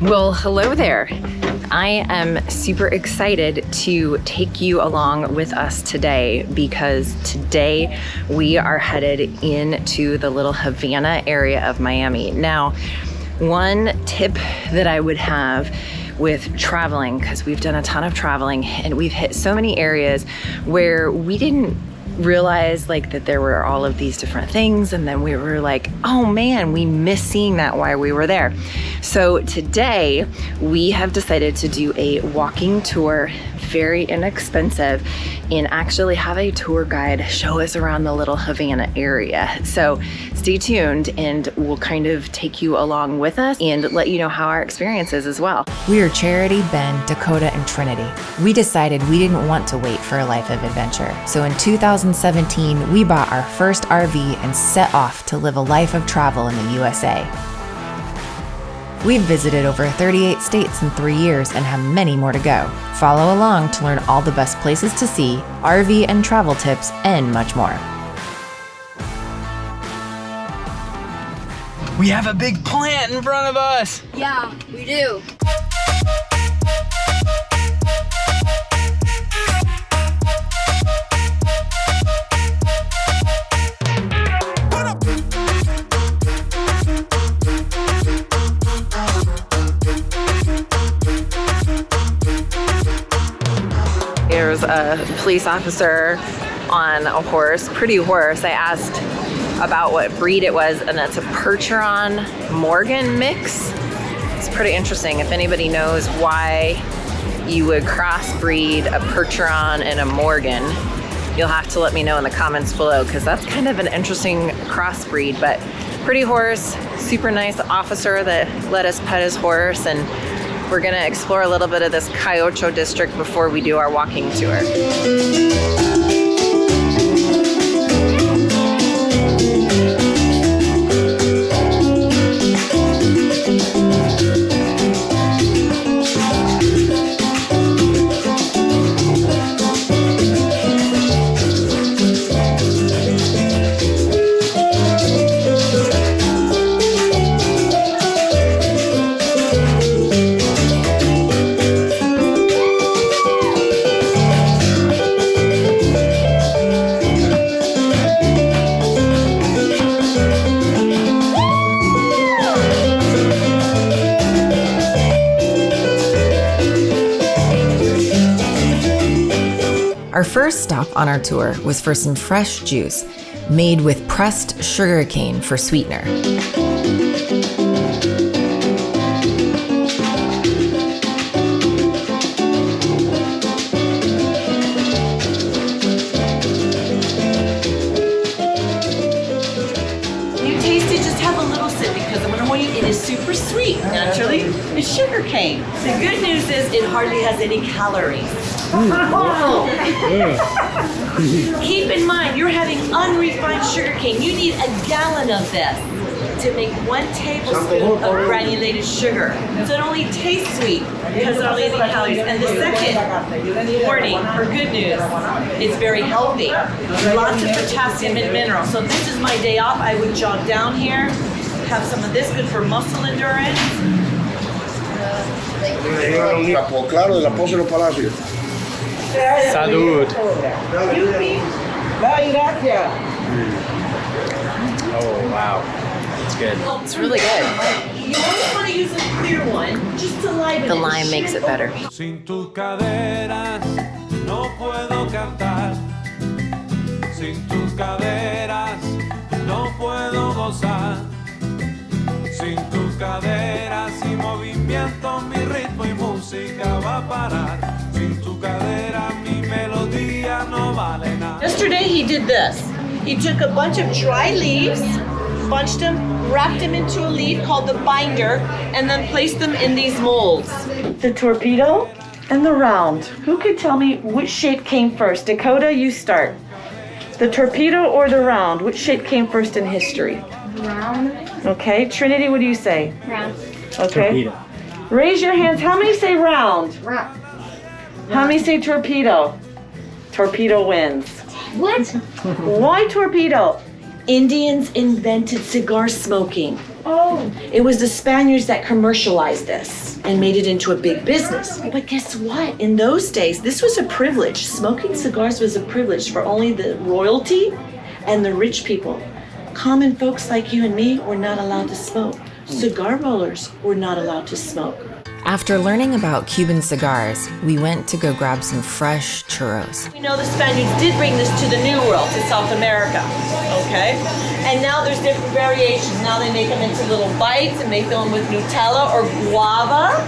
Well, hello there. I am super excited to take you along with us today because today we are headed into the Little Havana area of Miami. Now, one tip that I would have with traveling, because we've done a ton of traveling and we've hit so many areas where we didn't realize like that there were all of these different things, and then we were like, oh man, we missed seeing that while we were there. So today we have decided to do a walking tour, very inexpensive, and actually have a tour guide show us around the Little Havana area. So stay tuned and we'll kind of take you along with us and let you know how our experience is as well. We are Charity, Ben, Dakota, and Trinity. We decided we didn't want to wait for a life of adventure. So in 2017, we bought our first RV and set off to live a life of travel in the USA. We've visited over 38 states in 3 years and have many more to go. Follow along to learn all the best places to see, RV and travel tips, and much more. We have a big plant in front of us. Yeah, we do. There's a police officer on a horse, pretty horse. I asked about what breed it was, and it's a Percheron Morgan mix. It's pretty interesting. If anybody knows why you would crossbreed a Percheron and a Morgan, you'll have to let me know in the comments below, because that's kind of an interesting crossbreed. But pretty horse, super nice officer that let us pet his horse, and we're gonna explore a little bit of this Cayocho district before we do our walking tour. Our first stop on our tour was for some fresh juice made with pressed sugarcane for sweetener. You taste it, just have a little sip, because I'm gonna warn you, it is super sweet. Naturally, it's sugar cane. The good news is it hardly has any calories. Keep in mind, you're having unrefined sugar cane. You need a gallon of this to make 1 tablespoon of granulated sugar. So it only tastes sweet because there are any calories. And the second warning, for good news, it's very healthy. Lots of potassium and minerals. So if this is my day off, I would jog down here, have some of this, good for muscle endurance. Claro, de la Pose de los Palacios. Salud. Oh, wow. It's good. It's really good. You always want to use a clear one, just to liven The it. lime makes it better. Sin tus caderas no puedo cantar. Sin tus caderas no puedo gozar. Sin tus caderas y movimiento mi ritmo y música va a parar. Sin tu cadera mi melodía no vale nada. Yesterday he did this. He took a bunch of dry leaves, bunched them, wrapped them into a leaf called the binder, and then placed them in these molds. The torpedo and the round. Who could tell me which shape came first? Dakota, you start. The torpedo or the round? Which shape came first in history? Round. Okay. Trinity, what do you say? Round. Okay. Torpedo. Raise your hands. How many say round? Round. How many say torpedo? Torpedo wins. What? Why torpedo? Indians invented cigar smoking. Oh. It was the Spaniards that commercialized this and made it into a big business. But guess what? In those days, this was a privilege. Smoking cigars was a privilege for only the royalty and the rich people. Common folks like you and me were not allowed to smoke. Cigar rollers were not allowed to smoke. After learning about Cuban cigars, we went to go grab some fresh churros. We know the Spaniards did bring this to the New World, to South America, okay? And now there's different variations. Now they make them into little bites and they fill them with Nutella or guava.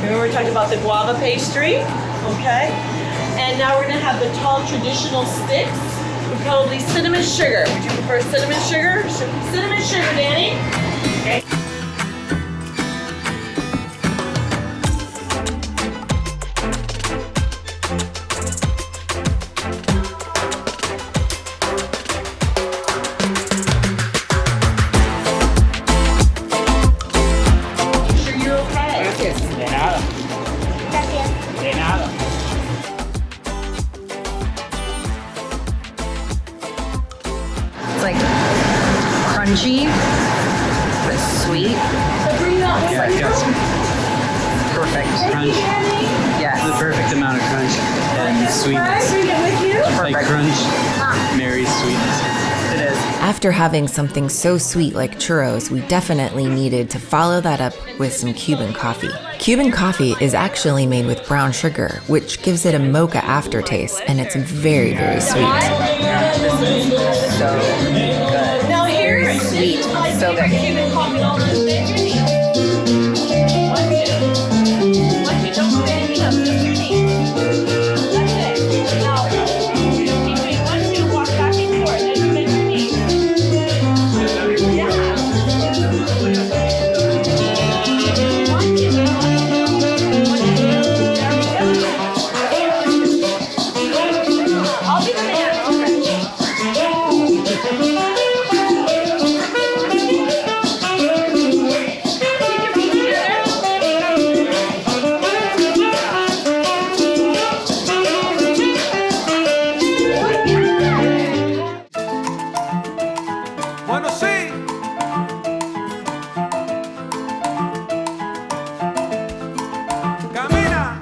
Remember we talked about the guava pastry, okay? And now we're gonna have the tall traditional sticks with probably cinnamon sugar. Would you prefer cinnamon sugar? Cinnamon sugar, Danny? Okay. It's like crunchy, but sweet. Yeah, it got some Perfect. crunch. Yes. The perfect amount of crunch and sweetness. Like crunch marries sweetness. It is. After having something so sweet like churros, we definitely needed to follow that up with some Cuban coffee. Cuban coffee is actually made with brown sugar, which gives it a mocha aftertaste, and it's very, very sweet. So good. Now here's Sweet. So good. Cuban coffee all those things you need. What you don't put anything else, just your name. That's it. Now, once you walk back and forth, then you get your name. I'll be the man. Bueno, sí. Camina.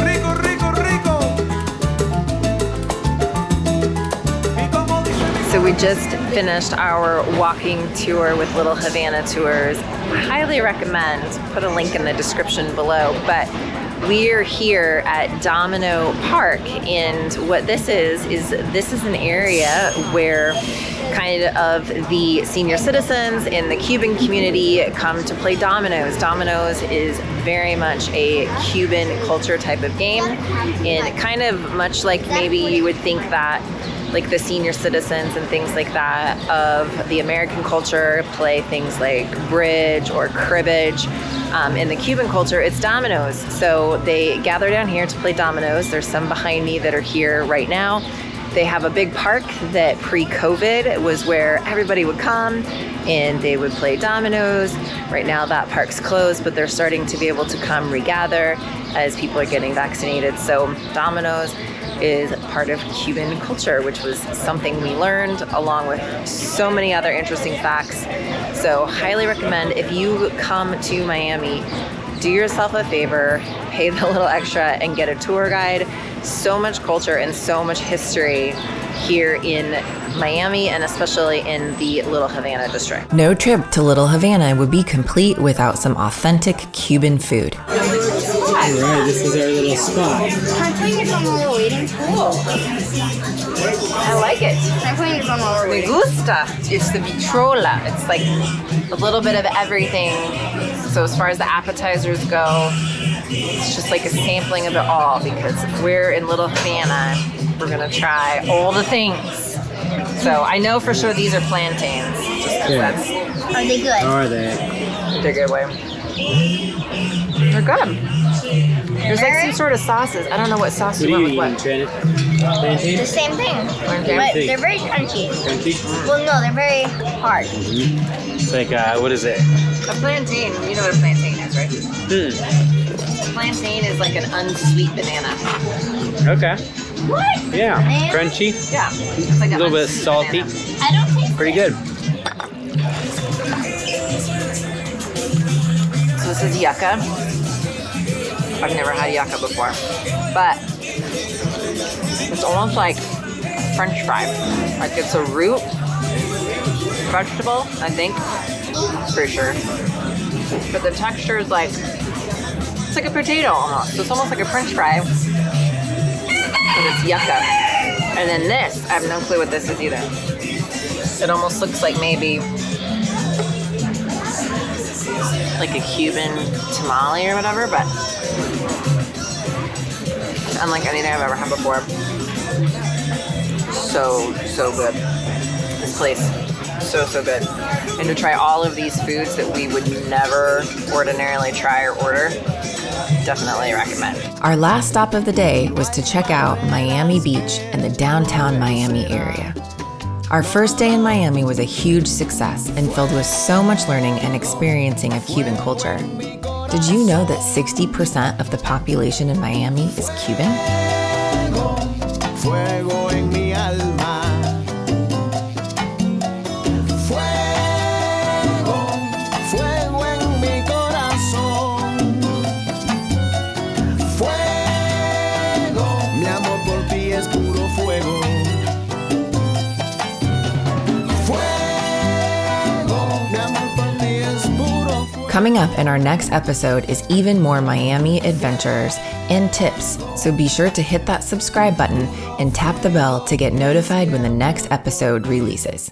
Rico, rico, rico. Y como dice mi So we just finished our walking tour with Little Havana Tours. Highly recommend, put a link in the description below, but we're here at Domino Park, and what this is an area where kind of the senior citizens in the Cuban community come to play dominoes. Dominoes is very much a Cuban culture type of game, and kind of much like maybe you would think that like the senior citizens and things like that of the American culture play things like bridge or cribbage. In the Cuban culture, it's dominoes. So they gather down here to play dominoes. There's some behind me that are here right now. They have a big park that pre-COVID was where everybody would come and they would play dominoes. Right now that park's closed, but they're starting to be able to come regather as people are getting vaccinated. So dominoes is part of Cuban culture, which was something we learned along with so many other interesting facts. So highly recommend, if you come to Miami, do yourself a favor, pay the little extra and get a tour guide. So much culture and so much history here in Miami, and especially in the Little Havana district. No trip to Little Havana would be complete without some authentic Cuban food. Alright, this is our little spot. Can I put your phone while we're waiting? I like it. Can I put your phone while we're Me waiting? gusta. It's the vitrola. It's like a little bit of everything. So as far as the appetizers go, it's just like a sampling of it all, because if we're in Little Havana, we're gonna try all the things. So I know for sure these are plantains. Just 'cause Yeah. Are they good? How are they? they're a good way. They're good. There's like some sort of sauces. I don't know what sauce What you are went you with eating, what. Trinity? Plantain? The same thing. Plantain? But they're very crunchy. Crunchy? Well, no, they're very hard. It's like, what is it? A plantain, you know what a plantain is, right? Hmm. Plantain is like an unsweet banana. Okay. What? Yeah. Man. Crunchy. Yeah. It's like A little bit unsweet salty. banana. I don't taste Pretty it. good. This is yucca. I've never had yucca before, but it's almost like French fry. Like it's a root vegetable, I think. Pretty sure. But the texture is like, it's like a potato almost. So it's almost like a French fry, but it's yucca. And then this, I have no clue what this is either. It almost looks like maybe like a Cuban tamale or whatever, but unlike anything I've ever had before. So good. This place, so good. And to try all of these foods that we would never ordinarily try or order, definitely recommend. Our last stop of the day was to check out Miami Beach and the downtown Miami area. Our first day in Miami was a huge success and filled with so much learning and experiencing of Cuban culture. Did you know that 60% of the population in Miami is Cuban? Fuego en mi alma. Fuego en mi corazón. Fuego, mi amor por ti es puro fuego. Coming up in our next episode is even more Miami adventures and tips, so be sure to hit that subscribe button and tap the bell to get notified when the next episode releases.